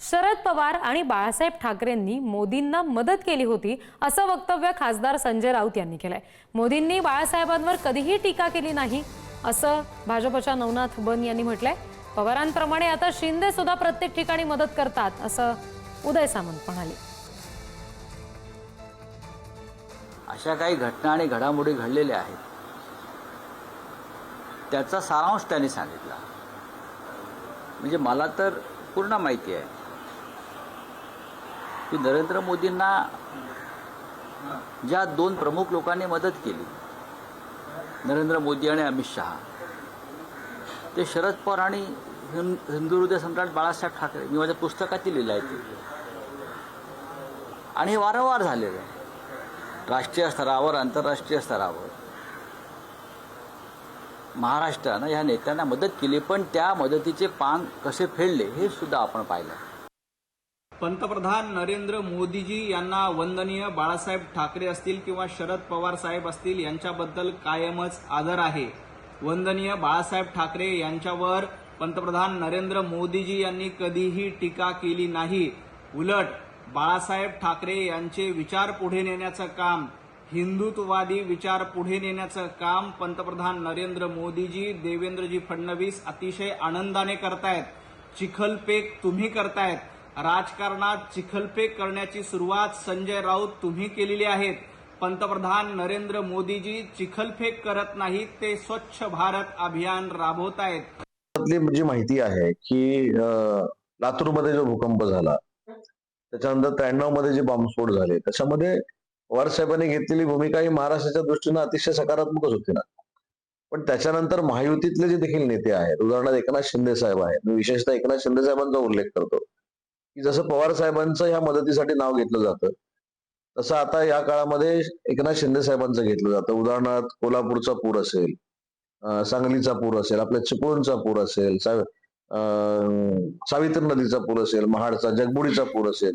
शरद पवार आणि बाळासाहेब ठाकरेंनी मोदींना मदत केली होती असं वक्तव्य खासदार संजय राऊत यांनी केलंय। मोदींनी बाळासाहेबांवर कधीही टीका केली नाही असं भाजपच्या नवनाथ बन यांनी म्हटलंय। पवारांप्रमाणे आता शिंदे सुद्धा प्रत्येक ठिकाणी मदत करतात असं उदय सामंत म्हणाले। अशा काही घटना आणि घडामोडी घडलेल्या आहेत, त्याचा सारांश त्यांनी सांगितला। म्हणजे मला तर पूर्ण माहिती आहे की नरेंद्र मोदींना ज्या दोन प्रमुख लोकांनी मदत केली, नरेंद्र मोदी आणि अमित शहा, ते शरद पवार आणि हिंदू हृदय सम्राट बाळासाहेब ठाकरे। मी माझ्या पुस्तकात लिहिलं आहे ते, आणि हे वारंवार झालेलं आहे राष्ट्रीय स्तरावर, आंतरराष्ट्रीय स्तरावर। महाराष्ट्रानं ह्या नेत्यांना मदत केली, पण त्या मदतीचे पान कसे फेडले हे सुद्धा आपण पाहिलं। पंतप्रधान नरेंद्र मोदीजी यांना वंदनीय बाळासाहेब ठाकरे असतील किंवा शरद पवार साहेब असतील यांच्याबद्दल कायमच आदर आहे। वंदनीय बाळासाहेब ठाकरे यांच्यावर पंतप्रधान नरेंद्र मोदीजी यांनी कधीही टीका केली नाही। उलट बाळासाहेब ठाकरे यांचे विचार पुढे नेण्याचं काम, हिंदुत्ववादी विचार पुढे नेण्याचं काम पंतप्रधान नरेंद्र मोदीजी, देवेंद्रजी फडणवीस अतिशय आनंदाने करतायत। चिखलफेक तुम्ही करतायत। राजकारणात चिखलफेक करण्याची सुरुवात संजय राऊत तुम्ही केलेली आहे। पंतप्रधान नरेंद्र मोदीजी चिखलफेक करत नाहीत, ते स्वच्छ भारत अभियान राबवतायत। जी माहिती आहे की लातूरमध्ये जो भूकंप झाला, त्याच्यानंतर 93 मध्ये जे बॉम्बस्फोट झाले, त्याच्यामध्ये पवार साहेबांनी घेतलेली भूमिका ही महाराष्ट्राच्या दृष्टीने अतिशय सकारात्मकच होती ना। पण त्याच्यानंतर महायुतीतले जे देखील नेते आहेत, उदाहरणार्थ एकनाथ शिंदे साहेब आहेत, मी विशेषतः एकनाथ शिंदे साहेबांचा उल्लेख करतो की जसं पवार साहेबांचं ह्या मदतीसाठी नाव घेतलं जातं, तसं आता या काळामध्ये एकनाथ शिंदे साहेबांचं घेतलं जातं। उदाहरणार्थ कोल्हापूरचा पूर असेल, सांगलीचा पूर असेल, आपल्या चिपळूणचा पूर असेल, सावित्री नदीचा पूर असेल, महाडचा जगबुडीचा पूर असेल।